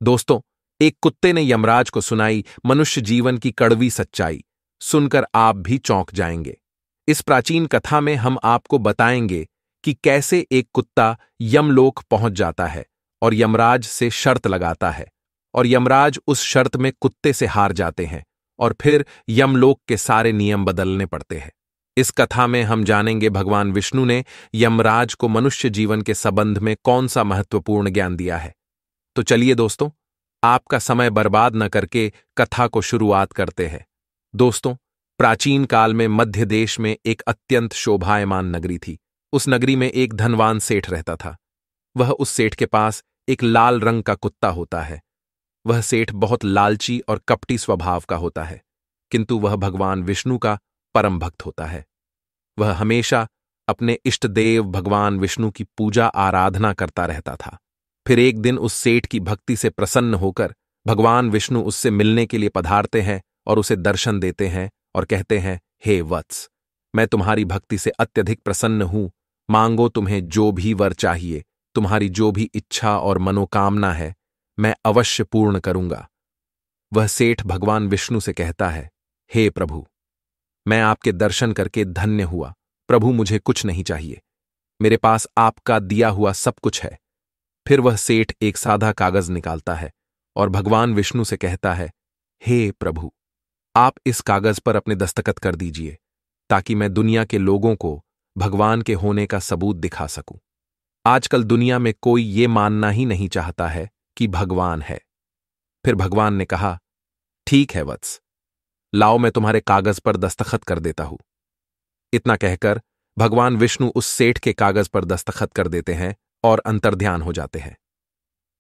दोस्तों, एक कुत्ते ने यमराज को सुनाई मनुष्य जीवन की कड़वी सच्चाई। सुनकर आप भी चौंक जाएंगे। इस प्राचीन कथा में हम आपको बताएंगे कि कैसे एक कुत्ता यमलोक पहुंच जाता है और यमराज से शर्त लगाता है, और यमराज उस शर्त में कुत्ते से हार जाते हैं और फिर यमलोक के सारे नियम बदलने पड़ते हैं। इस कथा में हम जानेंगे भगवान विष्णु ने यमराज को मनुष्य जीवन के संबंध में कौन सा महत्वपूर्ण ज्ञान दिया है। तो चलिए दोस्तों, आपका समय बर्बाद न करके कथा को शुरुआत करते हैं। दोस्तों, प्राचीन काल में मध्य देश में एक अत्यंत शोभायमान नगरी थी। उस नगरी में एक धनवान सेठ रहता था। वह उस सेठ के पास एक लाल रंग का कुत्ता होता है। वह सेठ बहुत लालची और कपटी स्वभाव का होता है, किंतु वह भगवान विष्णु का परम भक्त होता है। वह हमेशा अपने इष्ट देव भगवान विष्णु की पूजा आराधना करता रहता था। फिर एक दिन उस सेठ की भक्ति से प्रसन्न होकर भगवान विष्णु उससे मिलने के लिए पधारते हैं और उसे दर्शन देते हैं और कहते हैं, हे वत्स, मैं तुम्हारी भक्ति से अत्यधिक प्रसन्न हूं। मांगो तुम्हें जो भी वर चाहिए, तुम्हारी जो भी इच्छा और मनोकामना है, मैं अवश्य पूर्ण करूंगा। वह सेठ भगवान विष्णु से कहता है, हे प्रभु, मैं आपके दर्शन करके धन्य हुआ। प्रभु, मुझे कुछ नहीं चाहिए, मेरे पास आपका दिया हुआ सब कुछ है। फिर वह सेठ एक सादा कागज निकालता है और भगवान विष्णु से कहता है, हे प्रभु, आप इस कागज पर अपने दस्तखत कर दीजिए ताकि मैं दुनिया के लोगों को भगवान के होने का सबूत दिखा सकूं। आजकल दुनिया में कोई ये मानना ही नहीं चाहता है कि भगवान है। फिर भगवान ने कहा, ठीक है वत्स, लाओ मैं तुम्हारे कागज पर दस्तखत कर देता हूं। इतना कहकर भगवान विष्णु उस सेठ के कागज पर दस्तखत कर देते हैं और अंतर्ध्यान हो जाते हैं।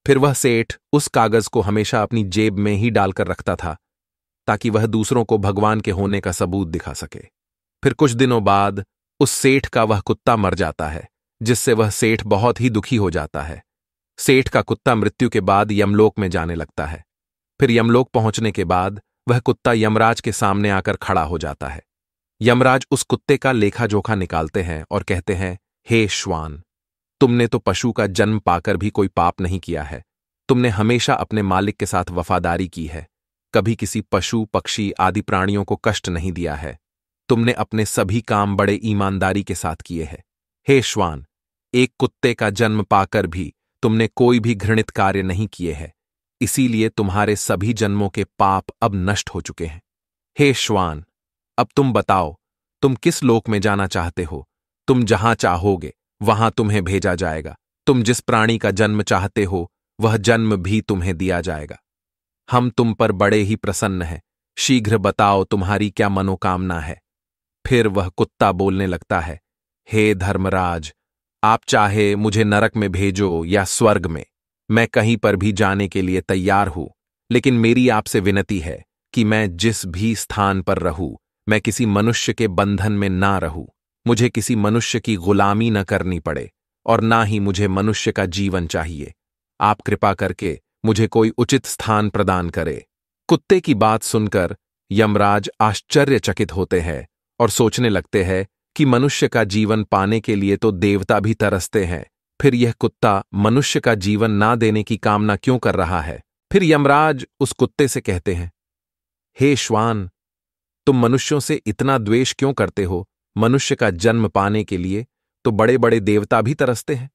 फिर वह सेठ उस कागज को हमेशा अपनी जेब में ही डालकर रखता था ताकि वह दूसरों को भगवान के होने का सबूत दिखा सके। फिर कुछ दिनों बाद उस सेठ का वह कुत्ता मर जाता है, जिससे वह सेठ बहुत ही दुखी हो जाता है। सेठ का कुत्ता मृत्यु के बाद यमलोक में जाने लगता है। फिर यमलोक पहुंचने के बाद वह कुत्ता यमराज के सामने आकर खड़ा हो जाता है। यमराज उस कुत्ते का लेखा जोखा निकालते हैं और कहते हैं, हे श्वान, तुमने तो पशु का जन्म पाकर भी कोई पाप नहीं किया है। तुमने हमेशा अपने मालिक के साथ वफादारी की है, कभी किसी पशु पक्षी आदि प्राणियों को कष्ट नहीं दिया है। तुमने अपने सभी काम बड़े ईमानदारी के साथ किए हैं। हे श्वान, एक कुत्ते का जन्म पाकर भी तुमने कोई भी घृणित कार्य नहीं किए हैं, इसीलिए तुम्हारे सभी जन्मों के पाप अब नष्ट हो चुके हैं। हे श्वान, अब तुम बताओ, तुम किस लोक में जाना चाहते हो? तुम जहां चाहोगे वहां तुम्हें भेजा जाएगा। तुम जिस प्राणी का जन्म चाहते हो वह जन्म भी तुम्हें दिया जाएगा। हम तुम पर बड़े ही प्रसन्न हैं। शीघ्र बताओ तुम्हारी क्या मनोकामना है। फिर वह कुत्ता बोलने लगता है, हे धर्मराज, आप चाहे मुझे नरक में भेजो या स्वर्ग में, मैं कहीं पर भी जाने के लिए तैयार हूं। लेकिन मेरी आपसे विनती है कि मैं जिस भी स्थान पर रहूं, मैं किसी मनुष्य के बंधन में ना रहूं। मुझे किसी मनुष्य की गुलामी न करनी पड़े और ना ही मुझे मनुष्य का जीवन चाहिए। आप कृपा करके मुझे कोई उचित स्थान प्रदान करे। कुत्ते की बात सुनकर यमराज आश्चर्यचकित होते हैं और सोचने लगते हैं कि मनुष्य का जीवन पाने के लिए तो देवता भी तरसते हैं, फिर यह कुत्ता मनुष्य का जीवन ना देने की कामना क्यों कर रहा है। फिर यमराज उस कुत्ते से कहते हैं, हे श्वान, तुम मनुष्यों से इतना द्वेष क्यों करते हो? मनुष्य का जन्म पाने के लिए तो बड़े बड़े देवता भी तरसते हैं।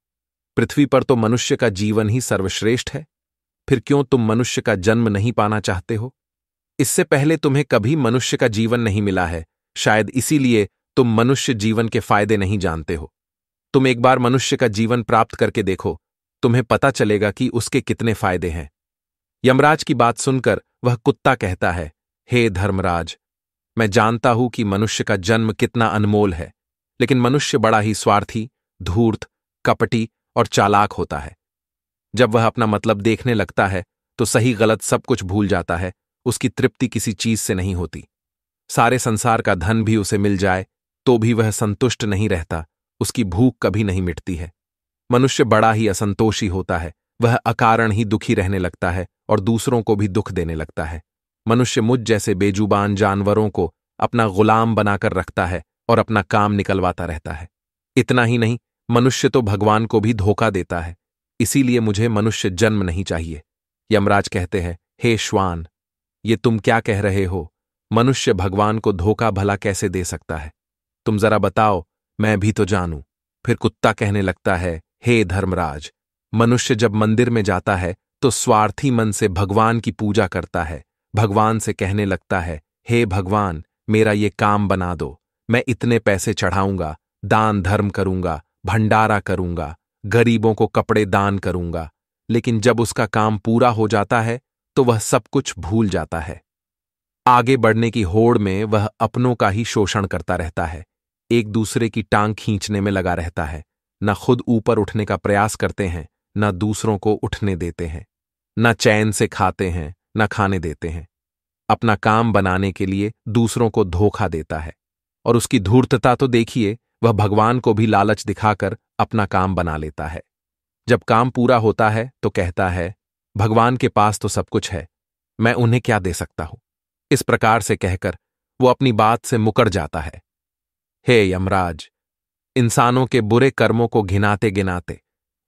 पृथ्वी पर तो मनुष्य का जीवन ही सर्वश्रेष्ठ है। फिर क्यों तुम मनुष्य का जन्म नहीं पाना चाहते हो? इससे पहले तुम्हें कभी मनुष्य का जीवन नहीं मिला है, शायद इसीलिए तुम मनुष्य जीवन के फायदे नहीं जानते हो। तुम एक बार मनुष्य का जीवन प्राप्त करके देखो, तुम्हें पता चलेगा कि उसके कितने फायदे हैं। यमराज की बात सुनकर वह कुत्ता कहता है, हे धर्मराज, मैं जानता हूं कि मनुष्य का जन्म कितना अनमोल है, लेकिन मनुष्य बड़ा ही स्वार्थी, धूर्त, कपटी और चालाक होता है। जब वह अपना मतलब देखने लगता है तो सही गलत सब कुछ भूल जाता है। उसकी तृप्ति किसी चीज से नहीं होती। सारे संसार का धन भी उसे मिल जाए तो भी वह संतुष्ट नहीं रहता। उसकी भूख कभी नहीं मिटती है। मनुष्य बड़ा ही असंतोषी होता है। वह अकारण ही दुखी रहने लगता है और दूसरों को भी दुख देने लगता है। मनुष्य मुझ जैसे बेजुबान जानवरों को अपना गुलाम बनाकर रखता है और अपना काम निकलवाता रहता है। इतना ही नहीं, मनुष्य तो भगवान को भी धोखा देता है। इसीलिए मुझे मनुष्य जन्म नहीं चाहिए। यमराज कहते हैं, हे श्वान, ये तुम क्या कह रहे हो? मनुष्य भगवान को धोखा भला कैसे दे सकता है? तुम जरा बताओ, मैं भी तो जानूं। फिर कुत्ता कहने लगता है, हे धर्मराज, मनुष्य जब मंदिर में जाता है तो स्वार्थी मन से भगवान की पूजा करता है। भगवान से कहने लगता है, हे भगवान, मेरा ये काम बना दो, मैं इतने पैसे चढ़ाऊंगा, दान धर्म करूंगा, भंडारा करूंगा, गरीबों को कपड़े दान करूंगा। लेकिन जब उसका काम पूरा हो जाता है तो वह सब कुछ भूल जाता है। आगे बढ़ने की होड़ में वह अपनों का ही शोषण करता रहता है, एक दूसरे की टांग खींचने में लगा रहता है, न खुद ऊपर उठने का प्रयास करते हैं, न दूसरों को उठने देते हैं, न चैन से खाते हैं, न खाने देते हैं। अपना काम बनाने के लिए दूसरों को धोखा देता है। और उसकी धूर्तता तो देखिए, वह भगवान को भी लालच दिखाकर अपना काम बना लेता है। जब काम पूरा होता है तो कहता है, भगवान के पास तो सब कुछ है, मैं उन्हें क्या दे सकता हूं। इस प्रकार से कहकर वो अपनी बात से मुकर जाता है। हे यमराज, इंसानों के बुरे कर्मों को घिनाते गिनाते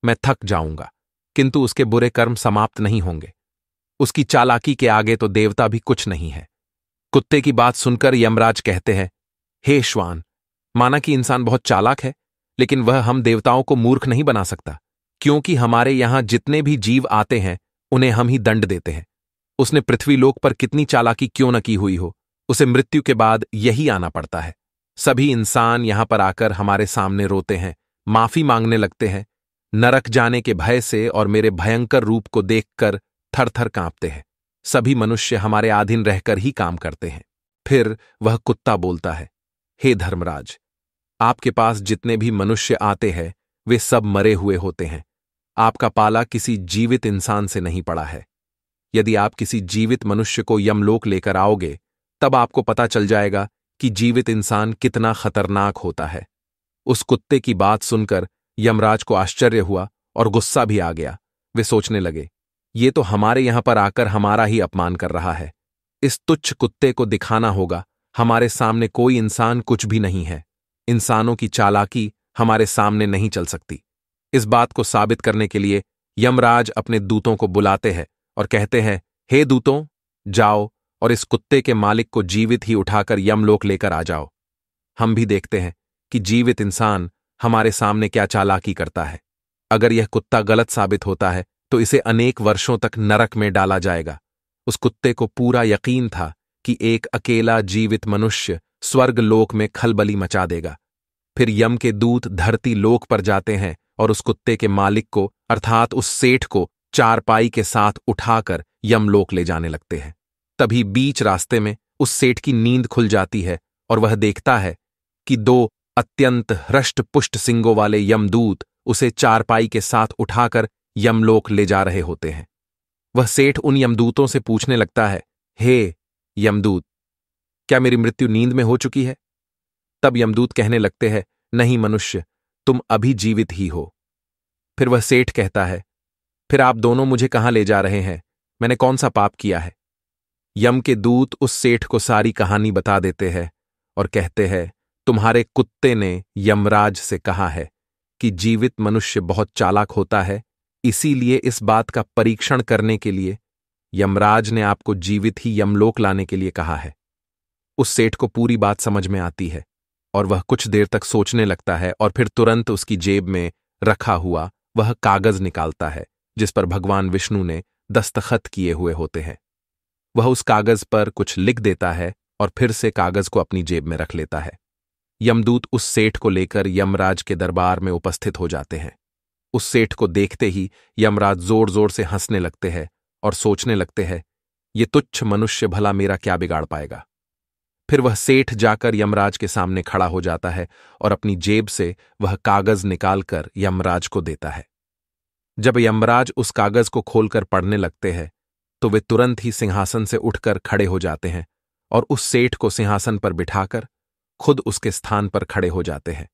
मैं थक जाऊंगा, किंतु उसके बुरे कर्म समाप्त नहीं होंगे। उसकी चालाकी के आगे तो देवता भी कुछ नहीं है। कुत्ते की बात सुनकर यमराज कहते हैं, हे श्वान, माना कि इंसान बहुत चालाक है, लेकिन वह हम देवताओं को मूर्ख नहीं बना सकता, क्योंकि हमारे यहां जितने भी जीव आते हैं उन्हें हम ही दंड देते हैं। उसने पृथ्वीलोक पर कितनी चालाकी क्यों न की हुई हो, उसे मृत्यु के बाद यही आना पड़ता है। सभी इंसान यहां पर आकर हमारे सामने रोते हैं, माफी मांगने लगते हैं, नरक जाने के भय से और मेरे भयंकर रूप को देखकर थर थर कांपते हैं। सभी मनुष्य हमारे अधीन रहकर ही काम करते हैं। फिर वह कुत्ता बोलता है, हे धर्मराज, आपके पास जितने भी मनुष्य आते हैं वे सब मरे हुए होते हैं। आपका पाला किसी जीवित इंसान से नहीं पड़ा है। यदि आप किसी जीवित मनुष्य को यमलोक लेकर आओगे तब आपको पता चल जाएगा कि जीवित इंसान कितना खतरनाक होता है। उस कुत्ते की बात सुनकर यमराज को आश्चर्य हुआ और गुस्सा भी आ गया। वे सोचने लगे, ये तो हमारे यहां पर आकर हमारा ही अपमान कर रहा है। इस तुच्छ कुत्ते को दिखाना होगा हमारे सामने कोई इंसान कुछ भी नहीं है। इंसानों की चालाकी हमारे सामने नहीं चल सकती। इस बात को साबित करने के लिए यमराज अपने दूतों को बुलाते हैं और कहते हैं, हे दूतों, जाओ और इस कुत्ते के मालिक को जीवित ही उठाकर यमलोक लेकर आ जाओ। हम भी देखते हैं कि जीवित इंसान हमारे सामने क्या चालाकी करता है। अगर यह कुत्ता गलत साबित होता है तो इसे अनेक वर्षों तक नरक में डाला जाएगा। उस कुत्ते को पूरा यकीन था कि एक अकेला जीवित मनुष्य स्वर्ग लोक में खलबली मचा देगा। फिर यम के दूत धरती लोक पर जाते हैं और उस कुत्ते के मालिक को अर्थात उस सेठ को चारपाई के साथ उठाकर यमलोक ले जाने लगते हैं। तभी बीच रास्ते में उस सेठ की नींद खुल जाती है और वह देखता है कि दो अत्यंत हृष्ट पुष्ट सिंगों वाले यमदूत उसे चारपाई के साथ उठाकर यमलोक ले जा रहे होते हैं। वह सेठ उन यमदूतों से पूछने लगता है, हे यमदूत, क्या मेरी मृत्यु नींद में हो चुकी है? तब यमदूत कहने लगते हैं, नहीं मनुष्य, तुम अभी जीवित ही हो। फिर वह सेठ कहता है, फिर आप दोनों मुझे कहां ले जा रहे हैं? मैंने कौन सा पाप किया है? यम के दूत उस सेठ को सारी कहानी बता देते हैं और कहते हैं, तुम्हारे कुत्ते ने यमराज से कहा है कि जीवित मनुष्य बहुत चालाक होता है, इसीलिए इस बात का परीक्षण करने के लिए यमराज ने आपको जीवित ही यमलोक लाने के लिए कहा है। उस सेठ को पूरी बात समझ में आती है और वह कुछ देर तक सोचने लगता है और फिर तुरंत उसकी जेब में रखा हुआ वह कागज निकालता है जिस पर भगवान विष्णु ने दस्तखत किए हुए होते हैं। वह उस कागज पर कुछ लिख देता है और फिर से कागज को अपनी जेब में रख लेता है। यमदूत उस सेठ को लेकर यमराज के दरबार में उपस्थित हो जाते हैं। उस सेठ को देखते ही यमराज जोर जोर से हंसने लगते हैं और सोचने लगते हैं, ये तुच्छ मनुष्य भला मेरा क्या बिगाड़ पाएगा। फिर वह सेठ जाकर यमराज के सामने खड़ा हो जाता है और अपनी जेब से वह कागज निकालकर यमराज को देता है। जब यमराज उस कागज को खोलकर पढ़ने लगते हैं तो वे तुरंत ही सिंहासन से उठकर खड़े हो जाते हैं और उस सेठ को सिंहासन पर बिठाकर खुद उसके स्थान पर खड़े हो जाते हैं,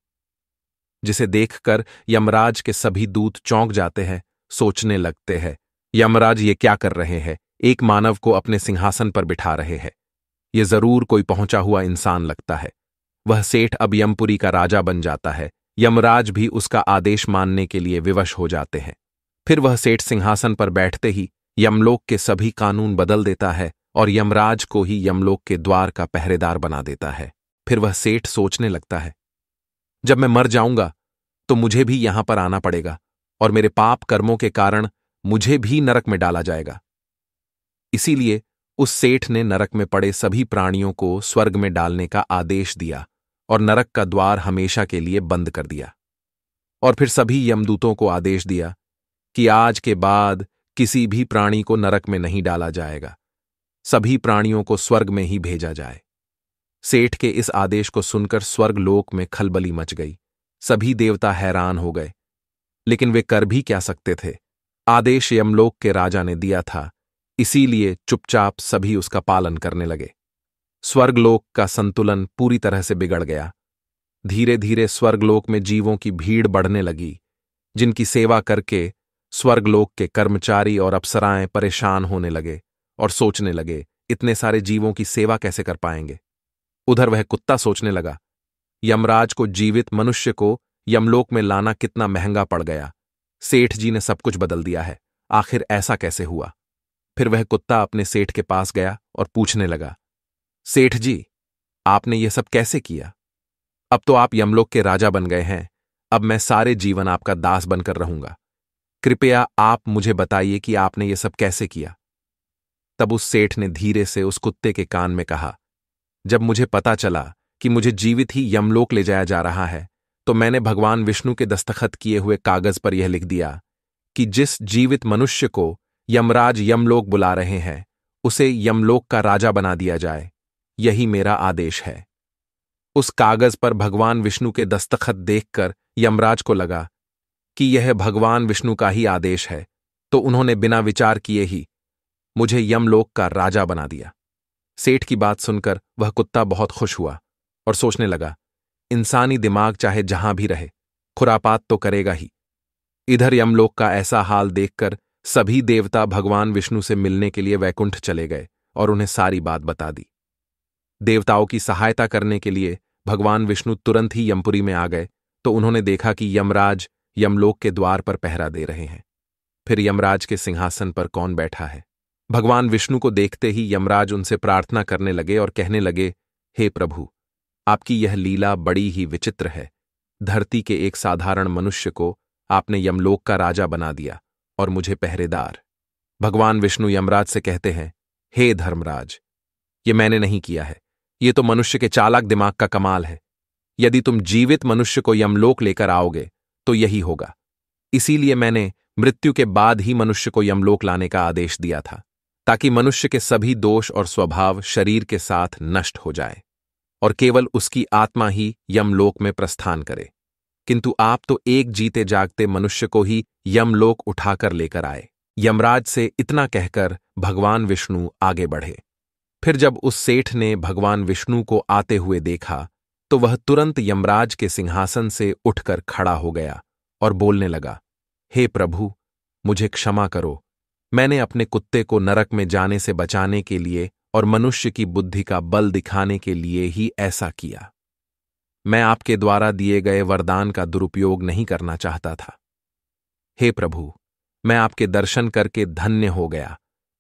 जिसे देखकर यमराज के सभी दूत चौंक जाते हैं, सोचने लगते हैं, यमराज ये क्या कर रहे हैं? एक मानव को अपने सिंहासन पर बिठा रहे हैं। ये जरूर कोई पहुंचा हुआ इंसान लगता है। वह सेठ अब यमपुरी का राजा बन जाता है। यमराज भी उसका आदेश मानने के लिए विवश हो जाते हैं। फिर वह सेठ सिंहासन पर बैठते ही यमलोक के सभी कानून बदल देता है और यमराज को ही यमलोक के द्वार का पहरेदार बना देता है। फिर वह सेठ सोचने लगता है, जब मैं मर जाऊंगा तो मुझे भी यहां पर आना पड़ेगा और मेरे पाप कर्मों के कारण मुझे भी नरक में डाला जाएगा। इसीलिए उस सेठ ने नरक में पड़े सभी प्राणियों को स्वर्ग में डालने का आदेश दिया और नरक का द्वार हमेशा के लिए बंद कर दिया। और फिर सभी यमदूतों को आदेश दिया कि आज के बाद किसी भी प्राणी को नरक में नहीं डाला जाएगा, सभी प्राणियों को स्वर्ग में ही भेजा जाए। सेठ के इस आदेश को सुनकर स्वर्गलोक में खलबली मच गई। सभी देवता हैरान हो गए, लेकिन वे कर भी क्या सकते थे। आदेश यमलोक के राजा ने दिया था, इसीलिए चुपचाप सभी उसका पालन करने लगे। स्वर्गलोक का संतुलन पूरी तरह से बिगड़ गया। धीरे धीरे स्वर्गलोक में जीवों की भीड़ बढ़ने लगी, जिनकी सेवा करके स्वर्गलोक के कर्मचारी और अप्सराएं परेशान होने लगे और सोचने लगे, इतने सारे जीवों की सेवा कैसे कर पाएंगे। उधर वह कुत्ता सोचने लगा, यमराज को जीवित मनुष्य को यमलोक में लाना कितना महंगा पड़ गया। सेठ जी ने सब कुछ बदल दिया है, आखिर ऐसा कैसे हुआ। फिर वह कुत्ता अपने सेठ के पास गया और पूछने लगा, सेठ जी, आपने ये सब कैसे किया? अब तो आप यमलोक के राजा बन गए हैं, अब मैं सारे जीवन आपका दास बनकर रहूंगा। कृपया आप मुझे बताइए कि आपने ये सब कैसे किया। तब उस सेठ ने धीरे से उस कुत्ते के कान में कहा, जब मुझे पता चला कि मुझे जीवित ही यमलोक ले जाया जा रहा है, तो मैंने भगवान विष्णु के दस्तखत किए हुए कागज पर यह लिख दिया कि जिस जीवित मनुष्य को यमराज यमलोक बुला रहे हैं, उसे यमलोक का राजा बना दिया जाए। यही मेरा आदेश है। उस कागज पर भगवान विष्णु के दस्तखत देखकर यमराज को लगा कि यह भगवान विष्णु का ही आदेश है, तो उन्होंने बिना विचार किए ही मुझे यमलोक का राजा बना दिया। सेठ की बात सुनकर वह कुत्ता बहुत खुश हुआ और सोचने लगा, इंसानी दिमाग चाहे जहां भी रहे, खुरापात तो करेगा ही। इधर यमलोक का ऐसा हाल देखकर सभी देवता भगवान विष्णु से मिलने के लिए वैकुंठ चले गए और उन्हें सारी बात बता दी। देवताओं की सहायता करने के लिए भगवान विष्णु तुरंत ही यमपुरी में आ गए, तो उन्होंने देखा कि यमराज यमलोक के द्वार पर पहरा दे रहे हैं। फिर यमराज के सिंहासन पर कौन बैठा है? भगवान विष्णु को देखते ही यमराज उनसे प्रार्थना करने लगे और कहने लगे, हे प्रभु, आपकी यह लीला बड़ी ही विचित्र है। धरती के एक साधारण मनुष्य को आपने यमलोक का राजा बना दिया और मुझे पहरेदार। भगवान विष्णु यमराज से कहते हैं, हे धर्मराज, ये मैंने नहीं किया है, ये तो मनुष्य के चालाक दिमाग का कमाल है। यदि तुम जीवित मनुष्य को यमलोक लेकर आओगे तो यही होगा। इसीलिए मैंने मृत्यु के बाद ही मनुष्य को यमलोक लाने का आदेश दिया था, ताकि मनुष्य के सभी दोष और स्वभाव शरीर के साथ नष्ट हो जाए और केवल उसकी आत्मा ही यमलोक में प्रस्थान करे। किंतु आप तो एक जीते जागते मनुष्य को ही यमलोक उठाकर लेकर आए। यमराज से इतना कहकर भगवान विष्णु आगे बढ़े। फिर जब उस सेठ ने भगवान विष्णु को आते हुए देखा, तो वह तुरंत यमराज के सिंहासन से उठकर खड़ा हो गया और बोलने लगा, हे प्रभु, मुझे क्षमा करो। मैंने अपने कुत्ते को नरक में जाने से बचाने के लिए और मनुष्य की बुद्धि का बल दिखाने के लिए ही ऐसा किया। मैं आपके द्वारा दिए गए वरदान का दुरुपयोग नहीं करना चाहता था। हे प्रभु, मैं आपके दर्शन करके धन्य हो गया।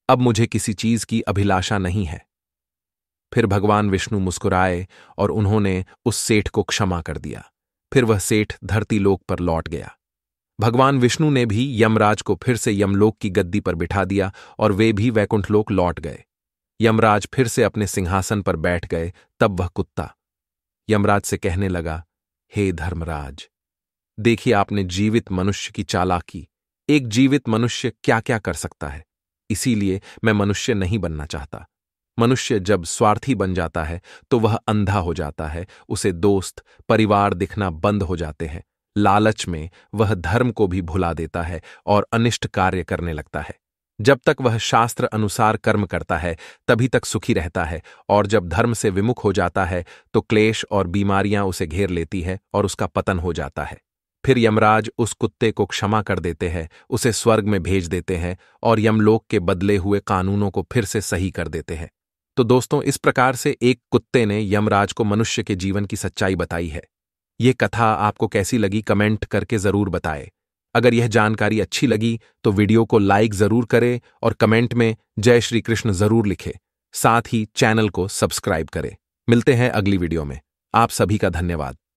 अब मुझे किसी चीज की अभिलाषा नहीं है। फिर भगवान विष्णु मुस्कुराए और उन्होंने उस सेठ को क्षमा कर दिया। फिर वह सेठ धरती लोक पर लौट गया। भगवान विष्णु ने भी यमराज को फिर से यमलोक की गद्दी पर बिठा दिया और वे भी वैकुंठ लोक लौट गए। यमराज फिर से अपने सिंहासन पर बैठ गए। तब वह कुत्ता यमराज से कहने लगा, हे धर्मराज, देखिए आपने जीवित मनुष्य की चालाकी। एक जीवित मनुष्य क्या क्या कर सकता है। इसीलिए मैं मनुष्य नहीं बनना चाहता। मनुष्य जब स्वार्थी बन जाता है तो वह अंधा हो जाता है, उसे दोस्त परिवार दिखना बंद हो जाते हैं। लालच में वह धर्म को भी भुला देता है और अनिष्ट कार्य करने लगता है। जब तक वह शास्त्र अनुसार कर्म करता है तभी तक सुखी रहता है, और जब धर्म से विमुख हो जाता है तो क्लेश और बीमारियां उसे घेर लेती है और उसका पतन हो जाता है। फिर यमराज उस कुत्ते को क्षमा कर देते हैं, उसे स्वर्ग में भेज देते हैं और यमलोक के बदले हुए कानूनों को फिर से सही कर देते हैं। तो दोस्तों, इस प्रकार से एक कुत्ते ने यमराज को मनुष्य के जीवन की सच्चाई बताई है। ये कथा आपको कैसी लगी कमेंट करके जरूर बताएं। अगर यह जानकारी अच्छी लगी तो वीडियो को लाइक जरूर करें और कमेंट में जय श्री कृष्ण जरूर लिखें। साथ ही चैनल को सब्सक्राइब करें। मिलते हैं अगली वीडियो में। आप सभी का धन्यवाद।